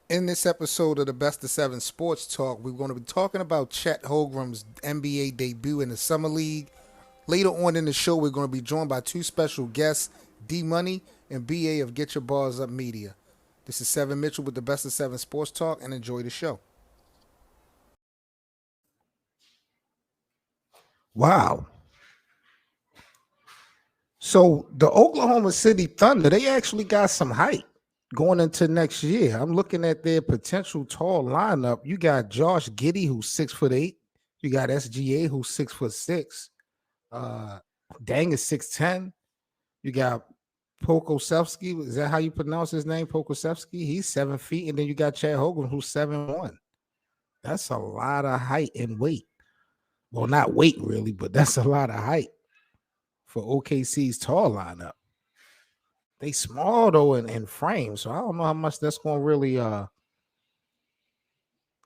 In this episode of the Best of Seven Sports Talk, we're going to be talking about Chet Holmgren's NBA debut in the Summer League. Later on in the show, we're going to be joined by two special guests, D Money and BA of Get Your Bars Up Media. This is Seven Mitchell with the Best of Seven Sports Talk, and enjoy the show. Wow. So the Oklahoma City Thunder, they actually got some height going into next year. I'm looking at their potential tall lineup. You got Josh Giddey, who's 6'8". You got SGA, who's 6'6". Uh, Dang is 6'10". You got Pokusevski. Is that how you pronounce his name? Pokusevski. He's 7 feet, and then you got Chad Hogan, who's 7'1". That's a lot of height and weight. Well, not weight really, but that's a lot of height for OKC's tall lineup. They small though in frame, so I don't know how much that's going to really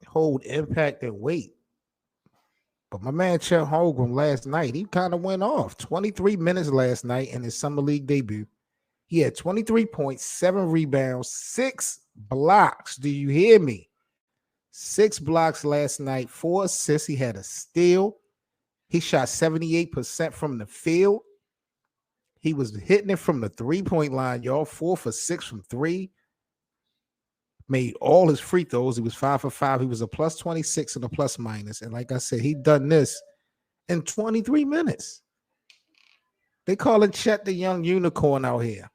hold impact and weight. But my man Chet Holmgren last night, he kind of went off. 23 minutes last night in his summer league debut. He had 23 points, 7 rebounds, 6 blocks. Do you hear me? 6 blocks last night, 4 assists. He had a steal. He shot 78% from the field. He was hitting it from the 3-point line, y'all. 4 for 6 from 3. Made all his free throws. He was 5 for 5. He was a plus 26 and a plus minus. And like I said, he done this in 23 minutes. They call it Chet the young unicorn out here.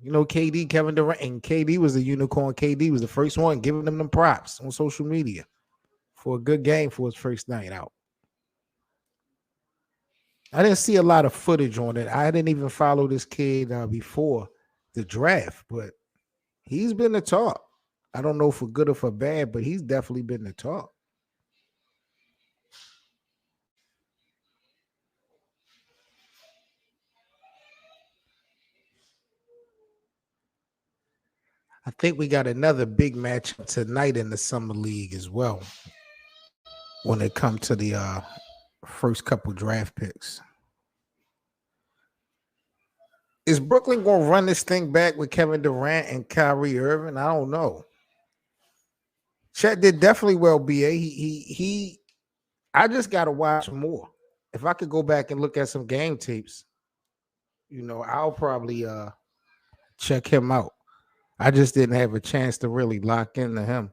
You know, KD, Kevin Durant, and KD was the unicorn. KD was the first one giving them props on social media for a good game for his first night out. I didn't see a lot of footage on it. I didn't even follow this kid before the draft, but he's been the talk. I don't know for good or for bad, but he's definitely been the talk. I think we got another big matchup tonight in the Summer League as well when it comes to the first couple draft picks. Is Brooklyn going to run this thing back with Kevin Durant and Kyrie Irving? I don't know. Chet did definitely well, BA. I just got to watch more. If I could go back and look at some game tapes, I'll probably check him out. I just didn't have a chance to really lock into him.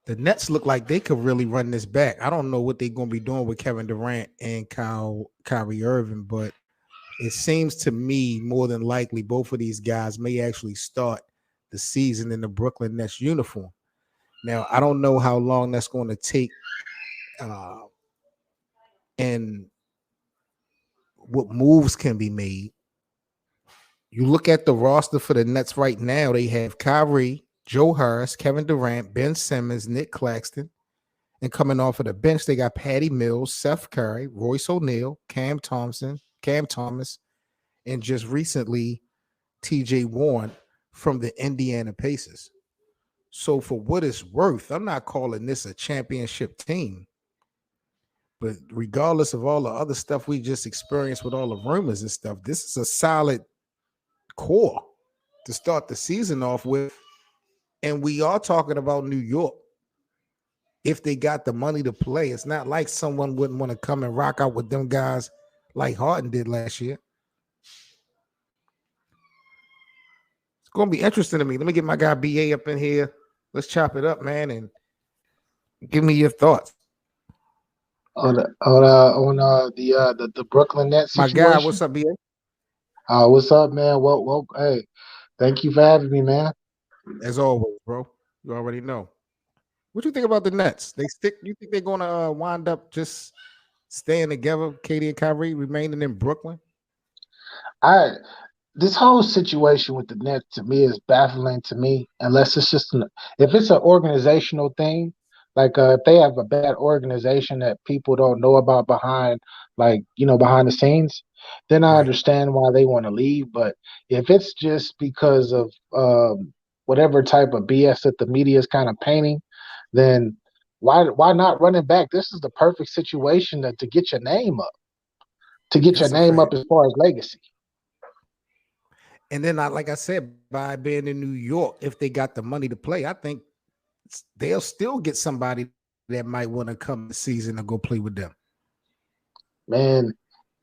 The Nets look like they could really run this back. I don't know what they're going to be doing with Kevin Durant and Kyrie Irving, but it seems to me more than likely both of these guys may actually start the season in the Brooklyn Nets uniform. Now, I don't know how long that's going to take and what moves can be made. You look at the roster for the Nets right now, they have Kyrie, Joe Harris, Kevin Durant, Ben Simmons, Nick Claxton. And coming off of the bench, they got Patty Mills, Seth Curry, Royce O'Neal, Cam Thomas, and just recently TJ Warren from the Indiana Pacers. So for what it's worth, I'm not calling this a championship team. But regardless of all the other stuff we just experienced with all the rumors and stuff, this is a solid core to start the season off with. And we are talking about New York. If they got the money to play, it's not like someone wouldn't want to come and rock out with them guys like Harden did last year. It's going to be interesting to me. Let me get my guy BA up in here. Let's chop it up, man, and give me your thoughts. On the Brooklyn Nets My guy, situation. what's up, BA? What's up, man? Well, hey, thank you for having me, man. As always, bro. You already know. What do you think about the Nets? You think they're going to wind up just staying together, Katie and Kyrie remaining in Brooklyn? I This whole situation with the Nets to me is baffling to me. Unless it's just if it's an organizational thing, like if they have a bad organization that people don't know about behind, like behind the scenes, then I Right. understand why they want to leave. But if it's just because of whatever type of BS that the media is kind of painting, then why not run it back? This is the perfect situation to get your name up, That's a fact. as far as legacy. And then, like I said, by being in New York, if they got the money to play, I think they'll still get somebody that might want to come this season and go play with them. Man,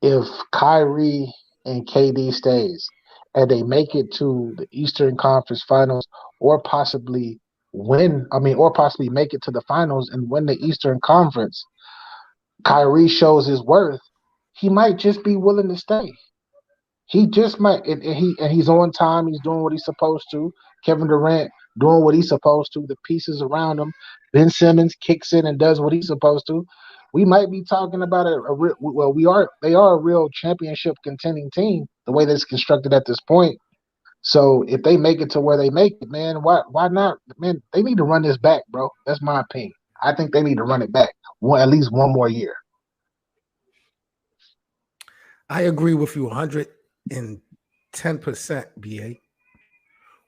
if Kyrie and KD stays and they make it to the Eastern Conference Finals, or possibly or possibly make it to the finals and win the Eastern Conference, Kyrie shows his worth, he might just be willing to stay. He just might, and he's on time. He's doing what he's supposed to. Kevin Durant doing what he's supposed to. The pieces around him. Ben Simmons kicks in and does what he's supposed to. We might be talking about we are. They are a real championship contending team. The way that's constructed at this point. So if they make it to where they make it, man, why not? Man, they need to run this back, bro. That's my opinion. I think they need to run it back at least one more year. I agree with you 110%, BA.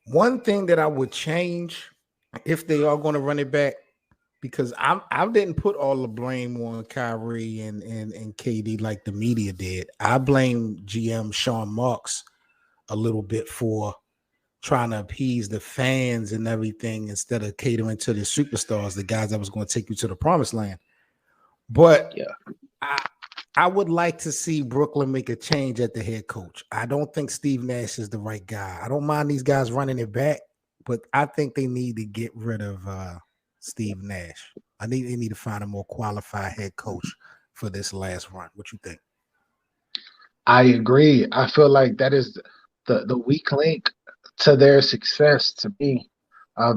One thing that I would change if they are going to run it back, because I didn't put all the blame on Kyrie and KD like the media did. I blame GM Sean Marks a little bit for trying to appease the fans and everything instead of catering to the superstars, the guys that was going to take you to the promised land. But yeah, I would like to see Brooklyn make a change at the head coach. I don't think Steve Nash is the right guy. I don't mind these guys running it back, but I think they need to get rid of Steve Nash. They need to find a more qualified head coach for this last run. What you think? I agree. I feel like that is the weak link to their success. To me,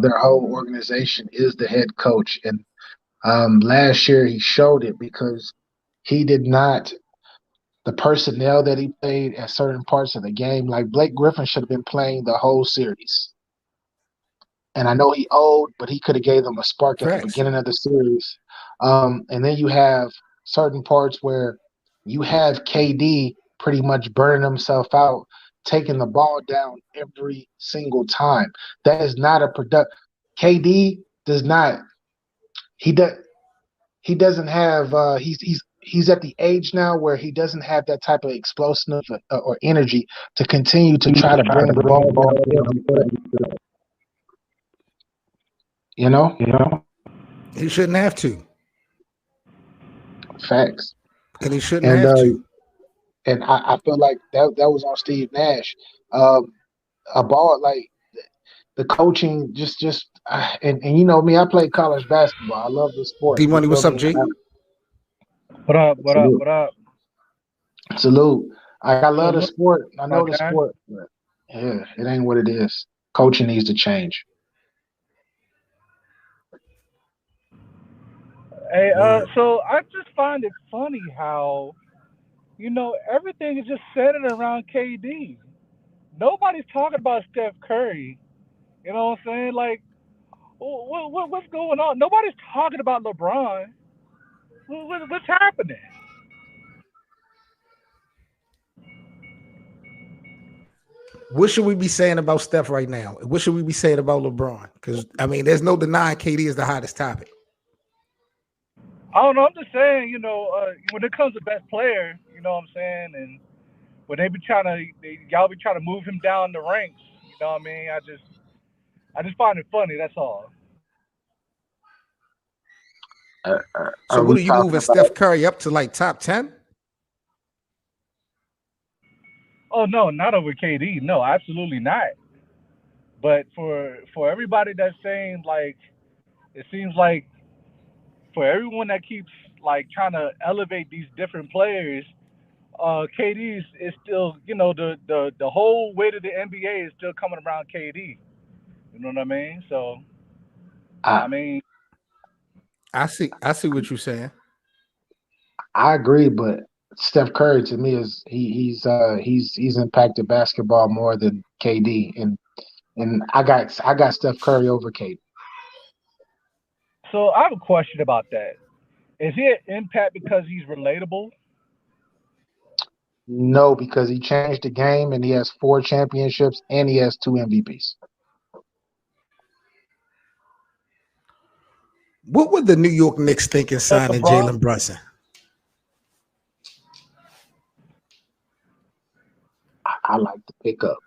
their whole organization is the head coach, and last year he showed it because he did not. The personnel that he played at certain parts of the game, like Blake Griffin, should have been playing the whole series. And I know he owed, but he could have gave them a spark at the beginning of the series. And then you have certain parts where you have KD pretty much burning himself out, taking the ball down every single time. That is not a product. KD does not. He doesn't have. He's at the age now where he doesn't have that type of explosive or energy to continue to try to bring the ball down. You know? He shouldn't have to. Facts. And he shouldn't have to. And I feel like that was on Steve Nash. A ball like the coaching and you know me, I played college basketball. I love the sport. D-Money, what's up, G? What up? Salute. I love the sport. I know the sport, but yeah, it ain't what it is. Coaching needs to change. Hey, so I just find it funny how, everything is just centered around KD. Nobody's talking about Steph Curry. You know what I'm saying? Like, what's going on? Nobody's talking about LeBron. What's happening? What should we be saying about Steph right now? What should we be saying about LeBron? Because, there's no denying KD is the hottest topic. I don't know. I'm just saying, when it comes to best player, you know what I'm saying? And when y'all be trying to move him down the ranks, you know what I mean? I just find it funny. That's all. So what are you moving Steph Curry up to like top 10? Oh no, not over KD. No, absolutely not. But for everybody that's saying, like, it seems like for everyone that keeps like trying to elevate these different players, KD is still, the whole weight of the NBA is still coming around KD. You know what I mean? So, I see what you're saying. I agree, but Steph Curry to me is he's impacted basketball more than KD, and I got Steph Curry over KD. So I have a question about that. Is he an impact because he's relatable? No, because he changed the game and he has 4 championships and he has 2 MVPs. What would the New York Knicks think in signing Jalen Brunson? I like the pickup.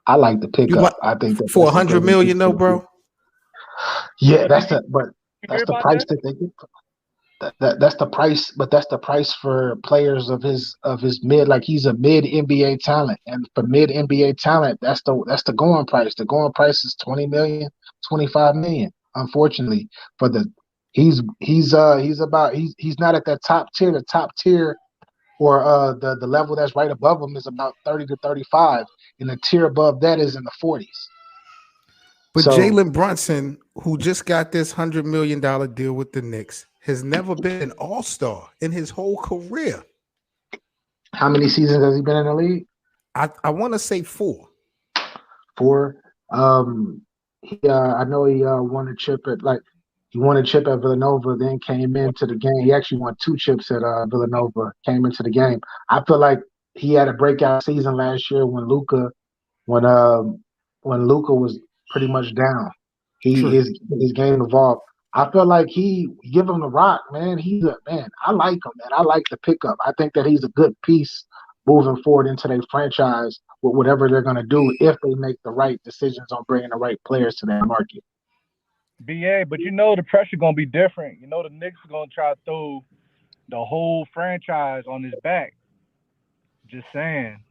I like the You like pickup. I think for that's a good 100 million though, piece. bro? Yeah, Did you hear that's the about price that? that they get. That's the price, but that's the price for players of his mid. Like he's a mid NBA talent, and for mid NBA talent, that's the going price. The going price is 20 million, 25 million. Unfortunately, for the he's not at that top tier. The top tier or the level that's right above him is about 30 to 35, and the tier above that is in the 40s. But So Jalen Brunson, who just got this $100 million deal with the Knicks, has never been an all-star in his whole career. how many seasons has he been in the league? I want to say 4. For I know he won a chip at he won a chip at Villanova, then came into the game. He actually won 2 chips at Villanova, came into the game. I feel like he had a breakout season last year when when Luca was pretty much down. True. His game evolved. I feel like he give him the rock, man. He's a man. I like him, man. I like the pickup. I think that he's a good piece moving forward into their franchise with whatever they're gonna do if they make the right decisions on bringing the right players to that market. BA, but you know the pressure gonna be different. You know the Knicks are gonna try to throw the whole franchise on his back. Just saying.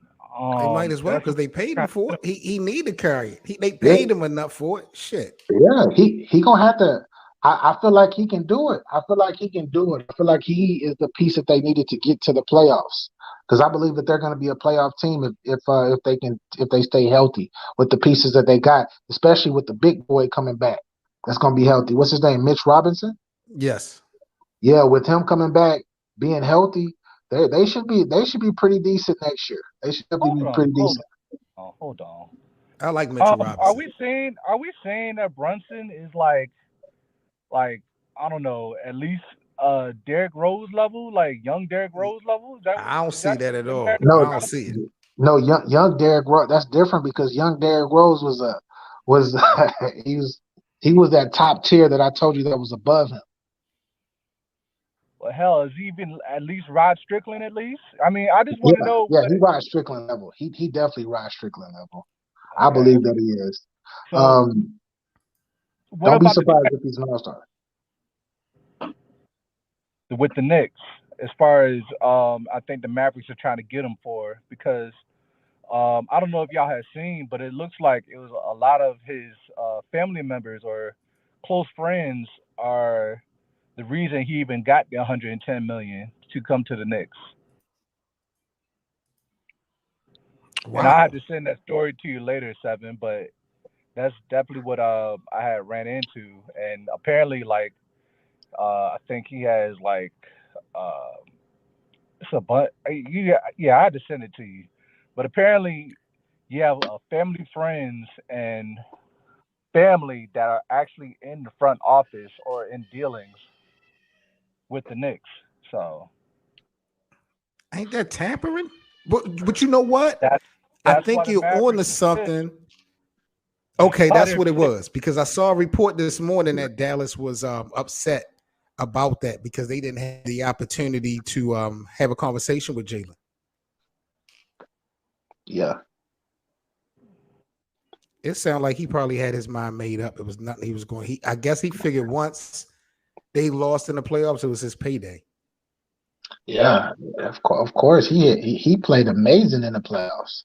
They might as well That's because what they paid him kind for it. He need to carry it. They Yeah, paid him enough for it. Shit. yeah. He gonna have to. I feel like he can do it. I feel like he can do it. I feel like he is the piece that they needed to get to the playoffs. Because I believe that they're going to be a playoff team if they stay healthy with the pieces that they got, especially with the big boy coming back. That's going to be healthy. What's his name? Mitch Robinson. Yes. Yeah, with him coming back, being healthy, they should be pretty decent next year. They should definitely hold be on, pretty hold decent. on, hold on. I like Mitchell Are Robinson. we saying that Brunson is like I don't know, at least Derrick Rose level, like young Derrick Rose level? I don't Is see that that at the all. narrative I No, don't around see it. no, young Derrick Rose. That's different because young Derrick Rose was he was that top tier that I told you that was above him. well, hell, is he even at least Rod Strickland at least? I mean, I just want to Yeah, know yeah, what. he rides Strickland level. He definitely rides Strickland level. I Okay, believe that he is. so what Don't be about surprised if he's an all-star. with the Knicks? As far as I think the Mavericks are trying to get him for because I don't know if y'all have seen, but it looks like it was a lot of his family members or close friends are the reason he even got the 110 million to come to the Knicks. And I had Wow. to send that story to you later, Seven, but that's definitely what I had ran into. And apparently, like I think he has like uh, it's a but yeah, I had to send it to you. But apparently, you have family, friends, and family that are actually in the front office or in dealings with the Knicks. So Ain't that tampering? But you know what? that's I that's why think the you're on Mavericks to is pissed. something. That's Okay, why that's they're what it pissed. was because I saw a report this morning that Dallas was upset about that because they didn't have the opportunity to have a conversation with Jalen. Yeah, It sounded like he probably had his mind made up. It was nothing he was going. I guess he figured once they lost in the playoffs, it was his payday. yeah. Of course, he played amazing in the playoffs.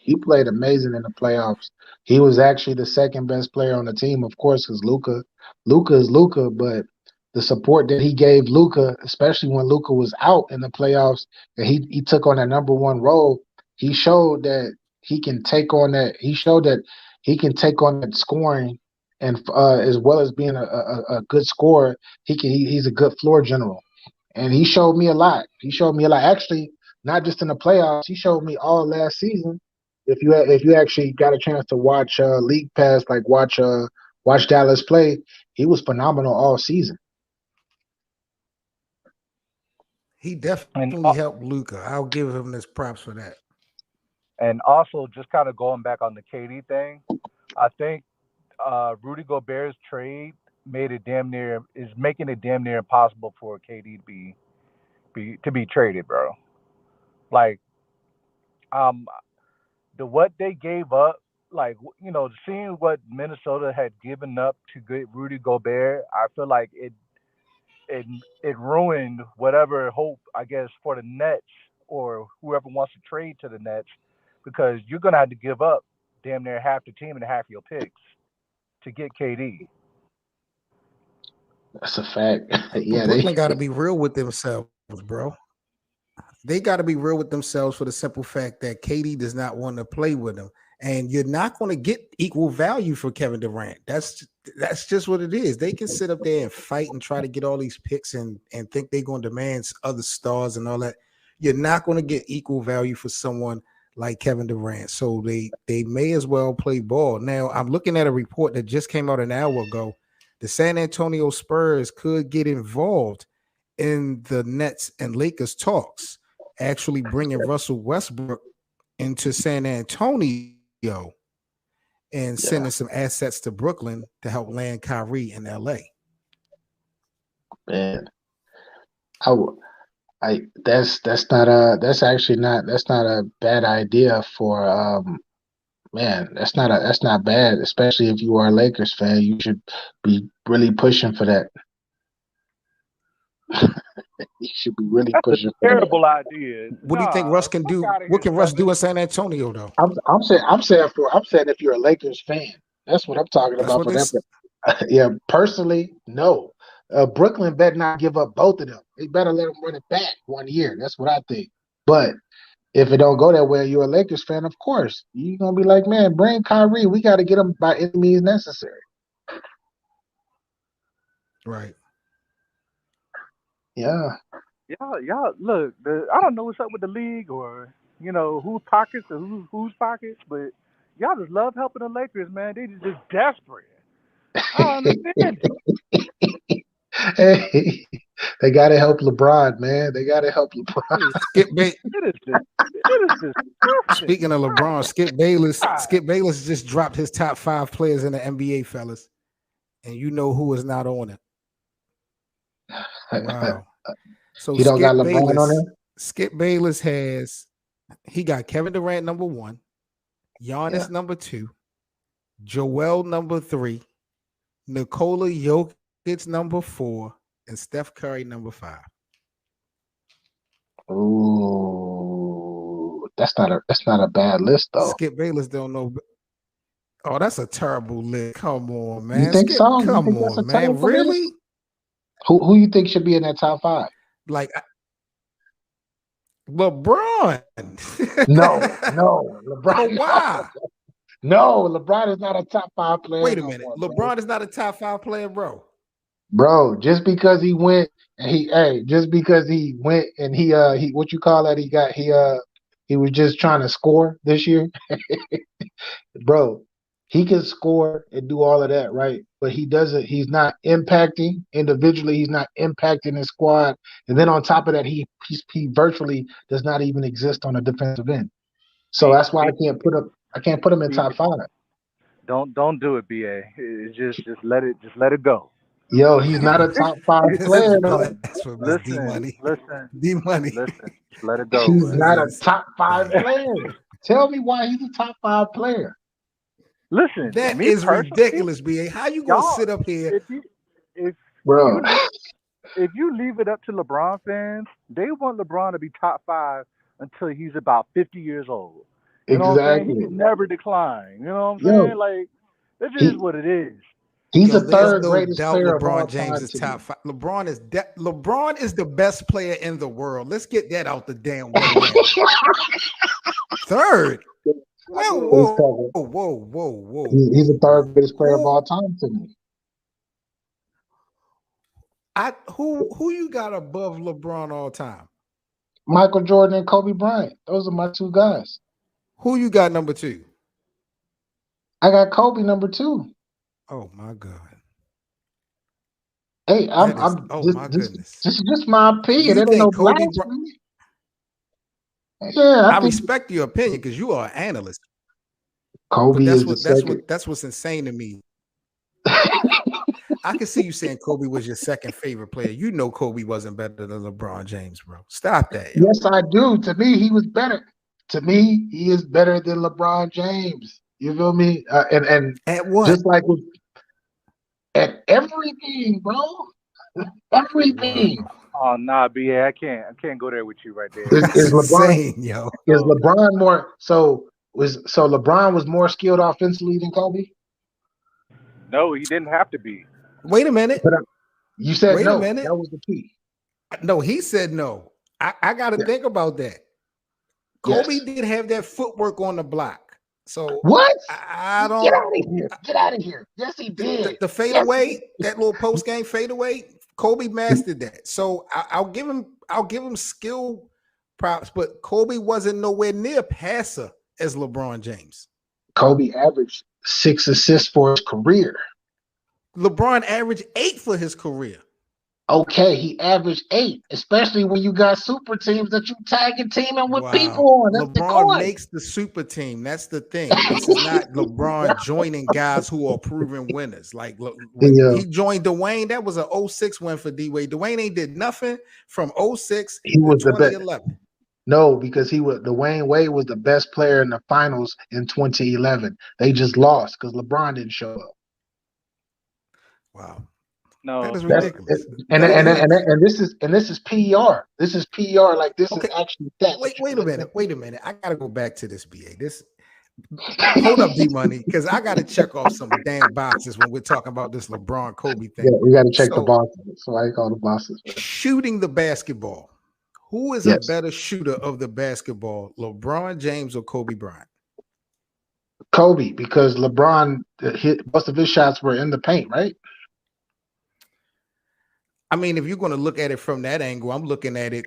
He played amazing in the playoffs. He was actually the second best player on the team, of course, because Luca is Luca. But the support that he gave Luca, especially when Luca was out in the playoffs, and he took on that number one role. He showed that he can take on that. He showed that he can take on that scoring, and as well as being a good scorer, he's a good floor general and he showed me a lot. He showed me a lot. Actually, not just in the playoffs. He showed me all last season. If you actually got a chance to watch League Pass, like watch Dallas play, he was phenomenal all season. He And definitely helped Luca. I'll give him this props for that. and also just kind of going back on the KD thing, I think Rudy Gobert's trade made it damn near is making it damn near impossible for KD to be traded, bro. Like um what they gave up, like seeing what Minnesota had given up to get Rudy Gobert, I feel like it it ruined whatever hope, I guess, for the Nets or whoever wants to trade to the Nets, because you're gonna have to give up damn near half the team and half your picks to get KD. That's a fact. But Yeah, Brooklyn got to be real with themselves, bro. They got to be real with themselves for the simple fact that KD does not want to play with them, and you're not going to get equal value for Kevin Durant. That's just what it is. They can sit up there and fight and try to get all these picks and think they're going to demand other stars and all that. You're not going to get equal value for someone like Kevin Durant. So they may as well play ball. Now, I'm looking at a report that just came out an hour ago. The San Antonio Spurs could get involved in the Nets and Lakers talks, actually bringing Russell Westbrook into San Antonio and sending some assets to Brooklyn to help land Kyrie in LA. Man, that's not a bad idea for man, that's not bad, especially if you are a Lakers fan. You should be really pushing for that. You should be really pushing for Terrible idea. What do you think Russ can do? What can Russ do in San Antonio, though? I'm saying if you're a Lakers fan, that's what I'm talking about for them. Yeah, personally, no. Brooklyn better not give up both of them. They better let them run it back 1 year. That's what I think. But if it don't go that way, you're a Lakers fan, of course. You're going to be like, man, bring Kyrie. We got to get him by any means necessary. Right. Yeah. Y'all, look, I don't know what's up with the league or, whose pockets or whose pockets, but y'all just love helping the Lakers, man. They just desperate. I don't understand it. Hey, they got to help LeBron, man. They got to help LeBron. Speaking of LeBron, Skip Bayless just dropped his top 5 players in the NBA, fellas. And you know who is not on it. Wow. So you don't got LeBron on there? Skip Bayless he got Kevin Durant number 1, Giannis number 2, Joel number 3, Nikola Jokic number 4, and Steph Curry number 5. Ooh, that's not a bad list though. Skip Bayless don't know. Oh, that's a terrible list. Come on, man. You think Skip, so? Come on, man. Really? List? Who you think should be in that top 5? Like LeBron. No, LeBron. But why? No, LeBron is not a top 5 player. Wait a minute. LeBron is not a top 5 player, bro. Bro, just because he went and he what you call that? He was just trying to score this year. Bro, he can score and do all of that, right? But he's not impacting individually, he's not impacting his squad. And then on top of that, he virtually does not even exist on the defensive end. So that's why I can't put him in top 5. Don't do it, BA. It's just let it go. Yo, he's not a top 5 player. Listen, D-Money. Listen, let it go. He's not a top 5 player. Tell me why he's a top 5 player. Listen, that is ridiculous, BA. How you gonna sit up here? If you leave it up to LeBron fans, they want LeBron to be top 5 until he's about 50 years old. You know what I'm saying? He can never decline. You know what I'm saying? Like, that just is what it is. He's the third greatest player LeBron of all James time is top 5. LeBron is the best player in the world. Let's get that out the damn way. Third. Whoa. He's the third greatest player of all time to me. Who you got above LeBron all time? Michael Jordan and Kobe Bryant. Those are my 2 guys. Who you got number 2? I got Kobe number 2. Oh my God. Hey, my goodness. This is just my opinion. It ain't no blasphemy. I respect your opinion because you are an analyst. Kobe that's what's insane to me. I can see you saying Kobe was your second favorite player. You know Kobe wasn't better than LeBron James, bro. Stop that. Yo. Yes, I do. To me, he was better. To me, he is better than LeBron James. You feel me? And At what? just like at everything, bro. Everything. Wow. Oh nah, BA, I can't go there with you right there. Is That's LeBron insane, yo. is So LeBron more so LeBron was more skilled offensively than Kobe? no, he didn't have to be. Wait a minute. But you said Wait a no. minute. That was the key. No, he said no. I got to Yeah. think about that. Kobe Yes. did have that footwork on the block. So What? I Get don't. out of here. Get out of here. Yes, he did. The fadeaway, that little post game fadeaway, Kobe mastered that. So I'll give him skill props, but Kobe wasn't nowhere near passer as LeBron James. Kobe averaged 6 assists for his career. LeBron averaged 8 for his career. Okay, he averaged 8, especially when you got super teams that you tagging teaming with people on. That's the LeBron coin. makes the super team. That's the thing. This is not LeBron joining guys who are proven winners. Like when he joined Dwayne, that was an 06 win for D-Wade. Dwayne ain't did nothing from 06 He was to the best. 2011. No, because Dwayne Wade was the best player in the finals in 2011. They just lost because LeBron didn't show up. Wow. No, That is ridiculous. And this is PER. This is PER. Like this is actually that. Wait a minute. I gotta go back to this BA. Hold up, D Money, because I gotta check off some damn boxes when we're talking about this LeBron Kobe thing. Yeah, we gotta check the boxes. So I call the boxes. Shooting the basketball. Who is a better shooter of the basketball, LeBron James or Kobe Bryant? Kobe, because LeBron most of his shots were in the paint, right? I mean, if you're going to look at it from that angle, I'm looking at it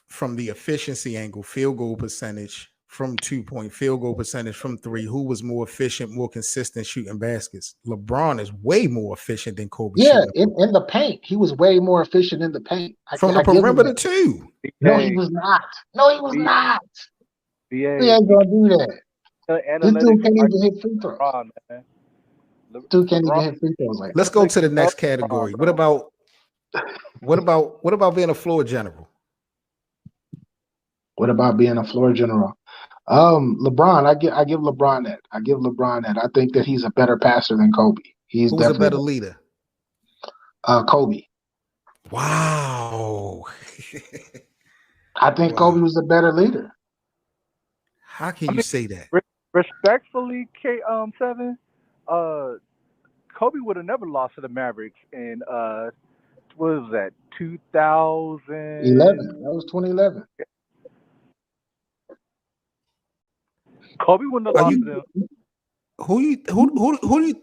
from the efficiency angle, field goal percentage from 2-point, field goal percentage from 3. Who was more efficient, more consistent shooting baskets? LeBron is way more efficient than Kobe. Yeah, in the paint. He was way more efficient in the paint. From the perimeter too. No, he was not. No, he was not. BA, He ain't going to do that. This dude can't even hit free throws. Man. This dude can't even hit free throws like that. Let's go to the next category. What about being a floor general? What about being a floor general? LeBron, I give LeBron that. I think that he's a better passer than Kobe. He's Who's definitely a better leader? Kobe. Wow. I think Kobe was a better leader. How can you say that? Respectfully, K7, Kobe would have never lost to the Mavericks in what was that, 2011? That was 2011. Kobe wouldn't have lost to them. Who do you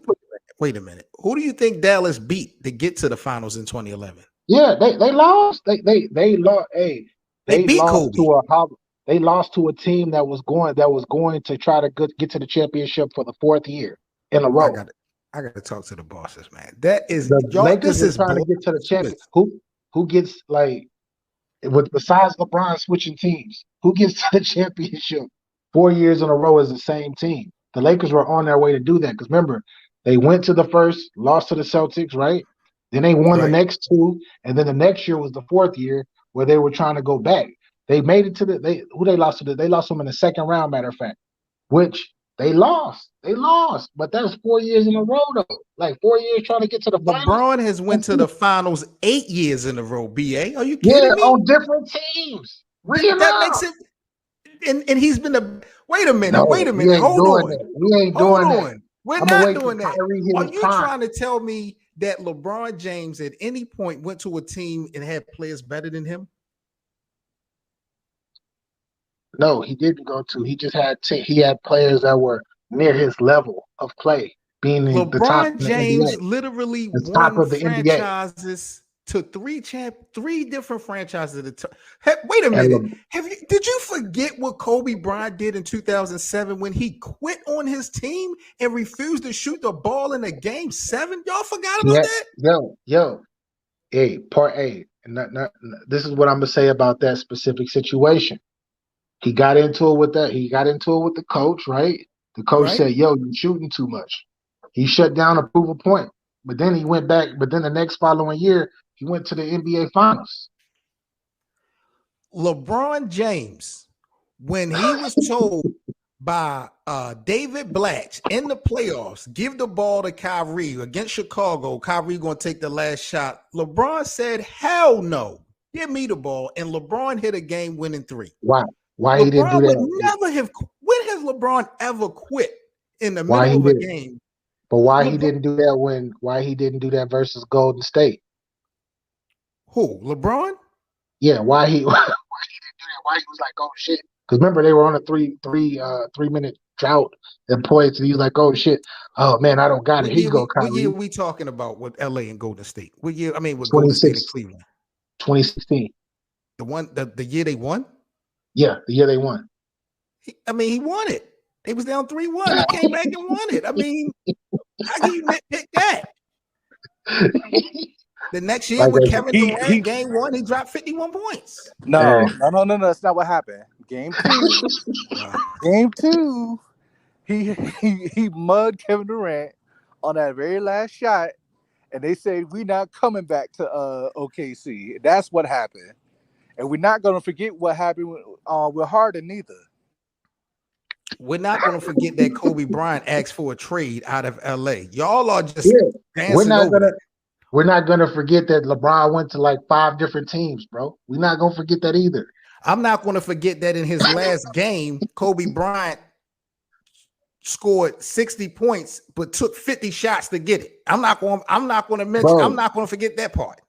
wait a minute? Who do you think Dallas beat to get to the finals in 2011? Yeah, they lost. They lost. Hey, they beat lost Kobe. They lost to a team that was going to try to get to the championship for the 4th year in a row. I got to talk to the bosses, man. That is the Lakers is trying to get to the championship. Who gets besides LeBron switching teams? Who gets to the championship 4 years in a row as the same team? The Lakers were on their way to do that because remember they went to the first, lost to the Celtics, right? Then they won the next 2, and then the next year was the 4th year where they were trying to go back. They made it to they lost to. They lost them in the second round, matter of fact, which they lost. But that was 4 years in a row, though. Like 4 years trying to get to the finals. LeBron has went to the finals 8 years in a row. BA, are you kidding me? On different teams. That makes it. And he's been a. Wait a minute. Hold on. We ain't doing that. We're not doing that. Are you trying to tell me that LeBron James at any point went to a team and had players better than him? No, he didn't go to. He just had he had players that were near his level of play, being LeBron the top of the James NBA. Literally the won top of the franchises NBA. To 3 different franchises at the top. Hey, wait a minute. Did you forget what Kobe Bryant did in 2007 when he quit on his team and refused to shoot the ball in a game 7? Y'all forgot about that? Yo. Hey, part A. This is what I'm gonna say about that specific situation. He got into it with that. He got into it with the coach, right? The coach said, "Yo, you're shooting too much." He shut down to prove a point. But then he went back. But then the next following year, he went to the NBA Finals. LeBron James when he was told by David Blatch in the playoffs, give the ball to Kyrie against Chicago. Kyrie going to take the last shot. LeBron said, hell no. Give me the ball. And LeBron hit a game-winning 3. Why? Why LeBron he didn't do would that? never have. When has LeBron ever quit in the Why middle of he a did? game? But why he LeBron, didn't do that when? Why he didn't do that versus Golden State? who? LeBron? Yeah. Why he? Why he didn't do that? Why he was like, oh shit? Because remember they were on a 3-minute drought and points, and he was like, oh shit. Oh man, I don't got it. Here you go, What year Kyrie. are we talking about with LA and Golden State? What year? I mean, with Golden 26 State and Cleveland. 2016. The year they won? Yeah, the year they won. He won it. They was down 3-1. He came back and won it. I mean, how can you nitpick that? The next year with Kevin Durant, game 1, he dropped 51 points. No. That's not what happened. Game 2, he mugged Kevin Durant on that very last shot, and they said we're not coming back to OKC. That's what happened, and we're not gonna forget what happened with Harden either. We're not going to forget that Kobe Bryant asked for a trade out of LA. Y'all are just dancing We're not gonna forget that LeBron went to like 5 different teams, bro. We're not gonna forget that either. I'm not going to forget that in his last game, Kobe Bryant scored 60 points, but took 50 shots to get it. I'm not going to forget that part.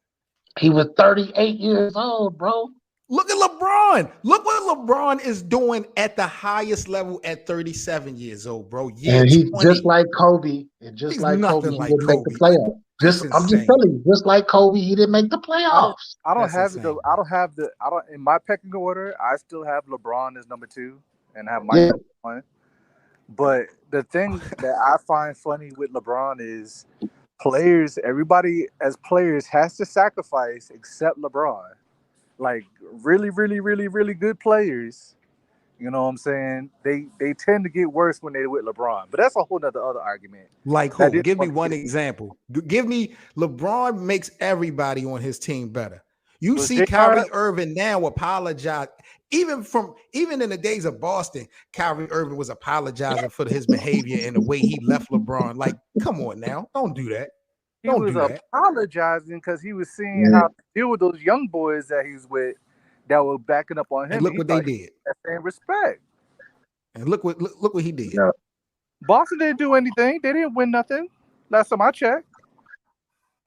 He was 38 years old, bro. Look at LeBron. Look what LeBron is doing at the highest level at 37 years old, bro. And he's just like Kobe. And just like Kobe, he didn't make the playoffs. I'm just telling you, just like Kobe, he didn't make the playoffs. I don't have in my pecking order, I still have LeBron as number 2 and have Michael 1. But the thing that I find funny with LeBron is everybody as players has to sacrifice except LeBron. Like really, really, really, really good players, you know what I'm saying? They tend to get worse when they're with LeBron. But that's a whole nother other argument. Like who? Give me one example. Give me LeBron makes everybody on his team better. You see Kyrie Irving now apologize. Even in the days of Boston, Kyrie Irving was apologizing for his behavior and the way he left LeBron. Like, come on now. Don't do that. He was apologizing because he was seeing how to deal with those young boys that he's with that were backing up on him. And look what they did. And respect. And look what he did. Yeah. Boston didn't do anything. They didn't win nothing. Last time I checked.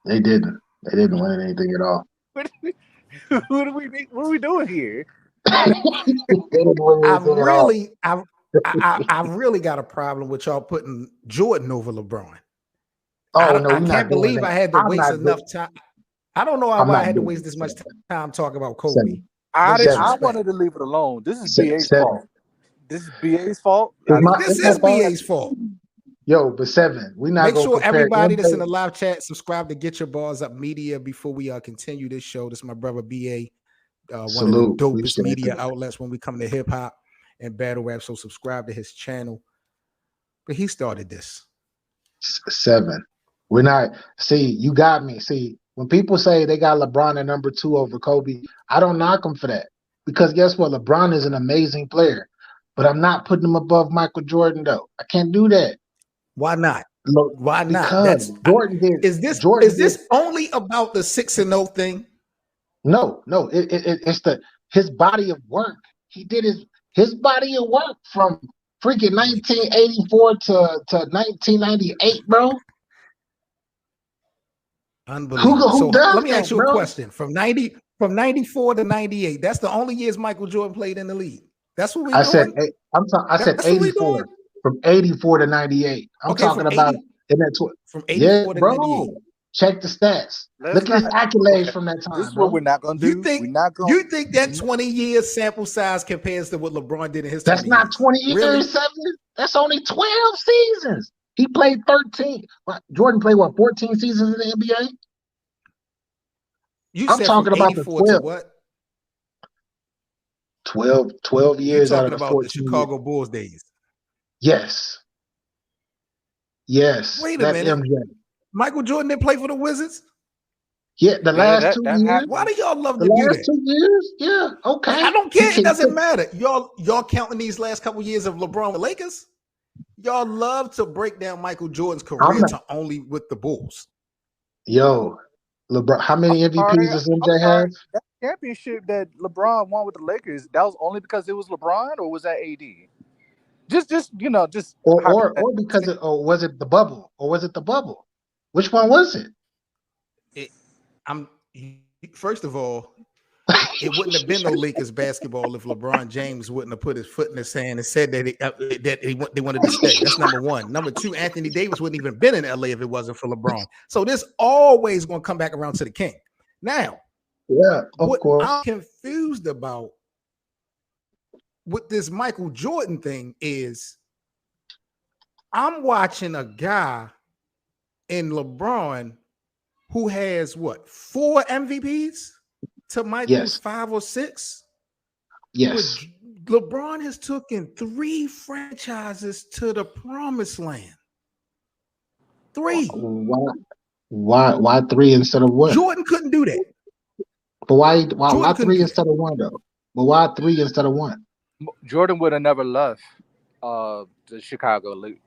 They didn't. They didn't win anything at all. What are we doing here? I really got a problem with y'all putting Jordan over LeBron. I can't believe I had to waste enough time. I don't know why I had to waste this much time talking about Kobe. I wanted to leave it alone. This is BA's fault. This is BA's fault. This is BA's fault. Yo, but 7. We not make sure everybody that's in the live chat subscribe to Get Your Bars Up Media before we continue this show. This is my brother BA, one of the dopest media outlets when we come to hip hop and battle rap. So subscribe to his channel. But he started this. 7. We're not. See, you got me. See, when people say they got LeBron at number 2 over Kobe, I don't knock them for that. Because guess what? LeBron is an amazing player. But I'm not putting him above Michael Jordan, though. I can't do that. Why not? Why not? Because Jordan did. Is this only about the 6-0 thing? No. It's his body of work. He did his body of work from freaking 1984 to 1998, bro. Unbelievable. Who does let me ask you a question. From 94 to 98, that's the only years Michael Jordan played in the league. That's what we doing? I said 84. From 84 to 98. I'm talking about in that from 84 to 98. Check the stats. Look at his accolades from that time. This is what we're not going to do. You think that 20 years sample size compares to what LeBron did in his 20 years? That's not 20 years, really? 7. That's only 12 seasons. He played 13. Jordan played 14 seasons in the NBA? I'm talking about the 12. What? 12 years out of the 14 the Chicago Bulls days. Yes. Wait a minute. MJ. Michael Jordan didn't play for the Wizards? Yeah, the last 2 that years. happened. Why do y'all love The to do last that? 2 years, yeah, okay. I don't care. It doesn't matter. Y'all counting these last couple years of LeBron with Lakers? Y'all love to break down Michael Jordan's career to only with the Bulls. Yo, LeBron, how many MVPs does MJ have? That championship that LeBron won with the Lakers, that was only because it was LeBron, or was that AD? Just Or because or was it the bubble? Or was it the bubble? Which one was it? First of all, it wouldn't have been no Lakers basketball if LeBron James wouldn't have put his foot in the sand and said that they wanted to stay. That's number one. Number two, Anthony Davis wouldn't even been in LA if it wasn't for LeBron. So this always going to come back around to the king. Now, yeah, of course. I'm confused about with this Michael Jordan thing is I'm watching a guy in LeBron who has what, 4 MVPs to Michael's 5 or 6? Yes. But LeBron has taken 3 franchises to the promised land. 3. Why 3 instead of 1? Jordan couldn't do that. But why 3 instead of 1 though? But why 3 instead of 1? Jordan would have never left the Chicago League.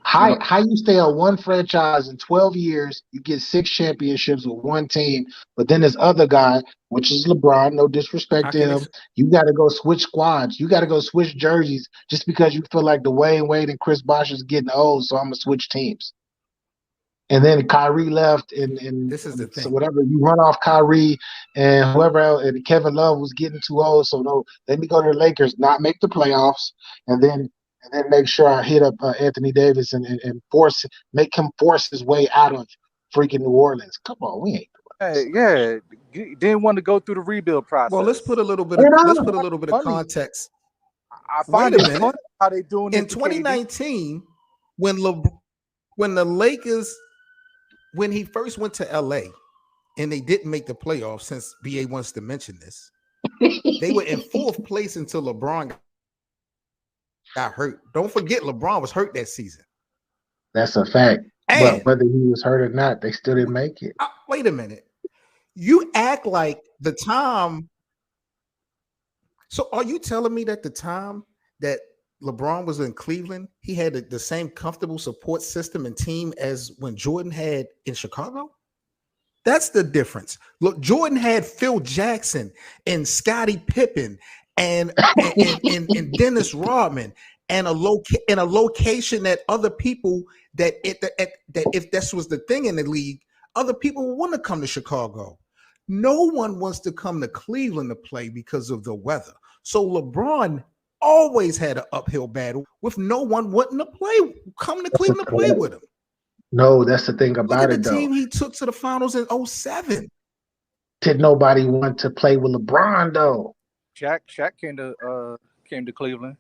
How you stay on one franchise in 12 years, you get 6 championships with one team, but then this other guy, which is LeBron, no disrespect to him, you got to go switch squads. You got to go switch jerseys just because you feel like Dwayne Wade and Chris Bosh is getting old, so I'm going to switch teams. And then Kyrie left, and this is the thing. So whatever, you run off Kyrie and whoever else, and Kevin Love was getting too old, so no, let me go to the Lakers, not make the playoffs, and then make sure I hit up Anthony Davis and make him force his way out of freaking New Orleans. Come on, we ain't doing that. Didn't want to go through the rebuild process. Well, let's put a little bit of context. I find it funny how they doing in 2019 when the Lakers, when he first went to LA and they didn't make the playoffs, since BA wants to mention this, they were in 4th place until LeBron got hurt. Don't forget, LeBron was hurt that season. That's a fact. But whether he was hurt or not, they still didn't make it. Wait a minute. You act like the time. So are you telling me that the time that LeBron was in Cleveland, he had the same comfortable support system and team as when Jordan had in Chicago? That's the difference. Look, Jordan had Phil Jackson and Scottie Pippen and Dennis Rodman and a location that other people that if this was the thing in the league, other people would want to come to Chicago. No one wants to come to Cleveland to play because of the weather. So LeBron always had an uphill battle with no one wanting to come to Cleveland to play with him. No, that's the thing about it, though. Look at the team he took to the finals in 2007. Did nobody want to play with LeBron, though? Shaq came to Cleveland.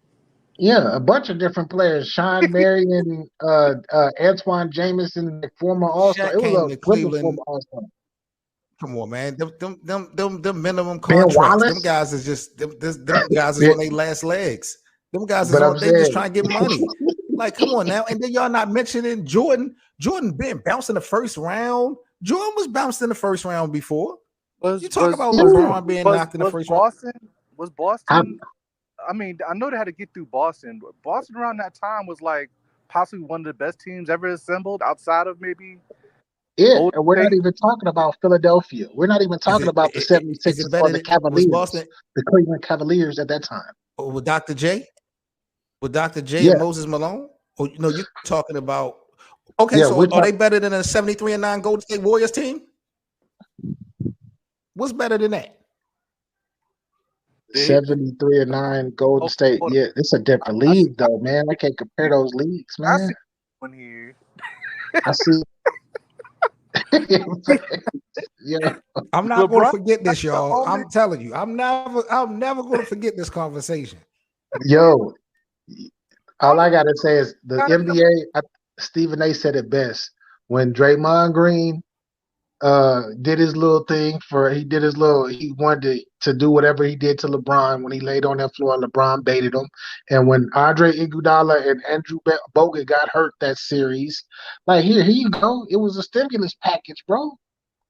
Yeah, a bunch of different players. Sean Marion, Antoine Jameson, former All-Star. It was a Cleveland All-Star. Come on, man. Them minimum contracts. Them guys is just them guys is on their last legs. Them guys is they just trying to get money. Like, come on now. And then y'all not mentioning Jordan. Jordan been bounced in the first round. Jordan was bounced in the first round before. You talk about LeBron being knocked in the first round. Was Boston? I mean, I know they had to get through Boston. Boston around that time was like possibly one of the best teams ever assembled outside of maybe. Yeah, and we're not even talking about Philadelphia. We're not even talking about the 76ers or the Cavaliers, the Cleveland Cavaliers at that time. Oh, with Dr. J? With Dr. J and Moses Malone? Or you're talking about so are they better than a 73-9 Golden State Warriors team? What's better than that? 73-9 Golden State. Yeah, it's a different league, though, man. I can't compare those leagues, man. I see one here. I see. Yeah. I'm not going to forget this, y'all. I'm telling you, I'm never going to forget this conversation. Yo, all I gotta say is the NBA. Stephen A. said it best when Draymond Green did his little thing he wanted to do whatever he did to LeBron when he laid on that floor. LeBron baited him, and when Andre Iguodala and Andrew Bogut got hurt that series, like here you go, it was a stimulus package, bro.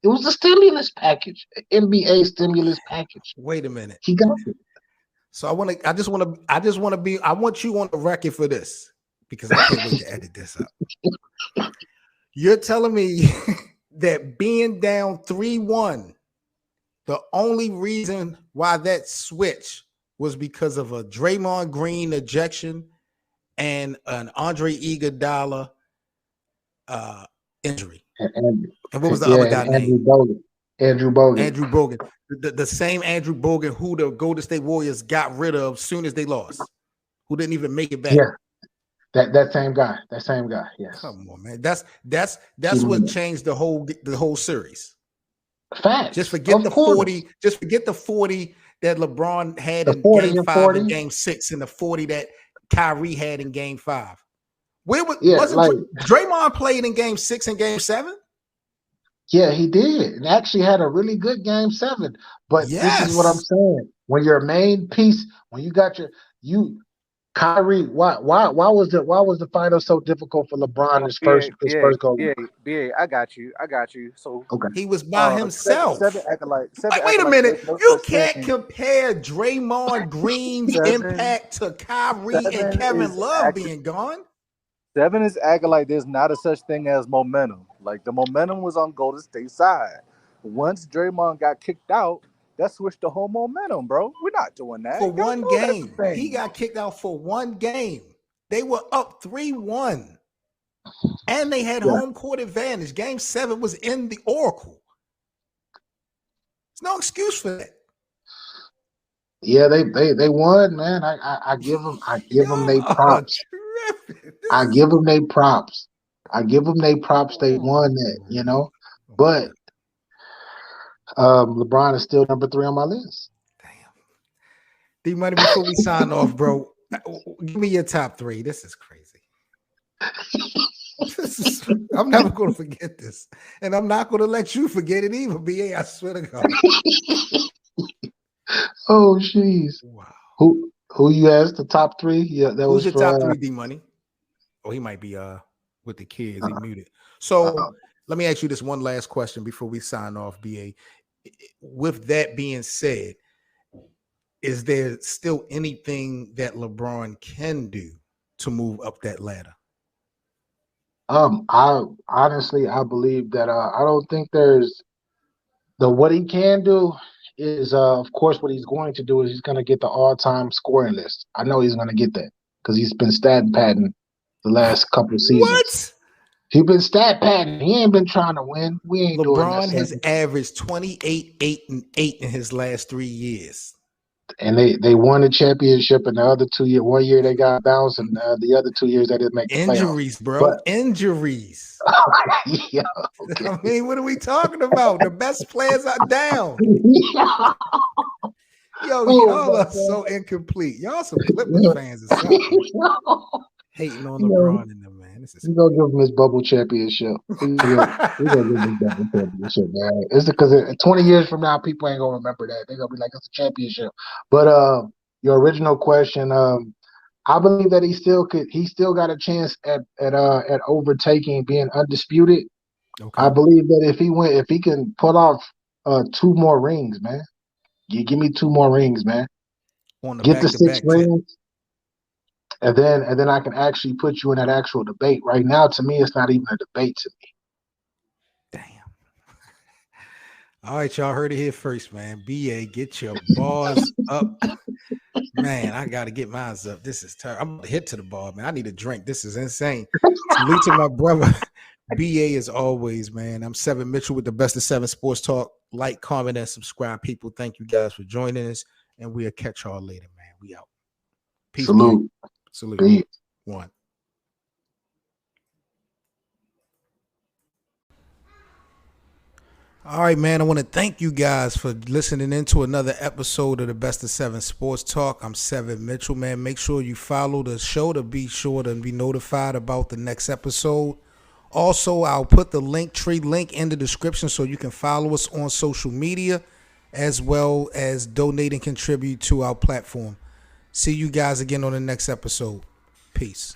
It was a stimulus package, NBA stimulus package. Wait a minute. He got it. So I want you on the record for this because I can't wait to edit this up. You're telling me that being down 3-1, the only reason why that switch was because of a Draymond Green ejection and an Andre Iguodala injury. And what was the other guy name? Andrew Bogut. Andrew Bogut. The same Andrew Bogut who the Golden State Warriors got rid of as soon as they lost, who didn't even make it back. Yeah. That same guy. Yes. Come on, man. That's what changed the whole series. Facts. Just forget the 40. Just forget the 40 that LeBron had in Game 5 and Game 6, and the 40 that Kyrie had in Game 5. Wasn't Draymond played in Game 6 and Game 7? Yeah, he did, and actually had a really good Game 7. But This is what I'm saying: when your main piece, when you got Kyrie, why was the final so difficult for LeBron his first go? BA, I got you. So he was by himself. Wait a minute, you can't compare Draymond Green's impact to Kyrie and Kevin Love being gone. 7 is acting like there's not a such thing as momentum. Like the momentum was on Golden State's side. Once Draymond got kicked out, that switched the whole momentum, bro. We're not doing that. For one game. He got kicked out for one game. They were up 3-1. And they had home court advantage. Game 7 was in the Oracle. There's no excuse for that. Yeah, they won, man. I give them their props. I give them their props. They won that, But LeBron is still number 3 on my list. Damn. D-Money, before we sign off, bro, give me your top 3. This is crazy. I'm never going to forget this. And I'm not going to let you forget it either, BA. I swear to God. Oh, jeez. Wow. Who you asked the top 3? Yeah, that Who's was your top 3, D-Money? Oh, he might be with the kids. He muted. So let me ask you this one last question before we sign off, BA. With that being said, is there still anything that LeBron can do to move up that ladder? I honestly believe that I don't think there's what he can do is of course what he's going to do is he's going to get the all-time scoring list. I know he's going to get that because he's been stat padding the last couple of seasons. What? He's been stat padding. He ain't been trying to win. We ain't doing that. LeBron has averaged 28, 8, and 8 in his last 3 years. And they won the championship, and the other 2 years, 1 year they got bounced, and the other 2 years they didn't make the injuries, playoffs. Bro. Injuries. Yeah, okay. I mean, what are we talking about? The best players are down. Yo, y'all are so incomplete. Y'all some Clippers fans or something. Hating on LeBron and them, man. We're gonna give him his bubble championship. We're gonna give him his bubble championship, man. It's because 20 years from now, people ain't gonna remember that. They're gonna be like, it's a championship. But your original question, I believe that he still got a chance at overtaking, being undisputed. Okay. I believe that if he can pull off 2 more rings, man. You give me 2 more rings, man. Get the 6 rings. And then I can actually put you in that actual debate. Right now, to me, it's not even a debate to me. Damn. All right, y'all heard it here first, man. BA, get your bars up. Man, I got to get mine up. This is terrible. I'm going to hit to the bar, man. I need a drink. This is insane. Salute to my brother. BA as always, man. I'm 7 Mitchell with the Best of 7 Sports Talk. Like, comment, and subscribe, people. Thank you guys for joining us, and we'll catch y'all later, man. We out. Peace. Salute. Salute. Peace. 1. All right, man. I want to thank you guys for listening into another episode of the Best of 7 Sports Talk. I'm 7 Mitchell, man. Make sure you follow the show to be sure to be notified about the next episode. Also, I'll put the Linktree link in the description so you can follow us on social media as well as donate and contribute to our platform. See you guys again on the next episode. Peace.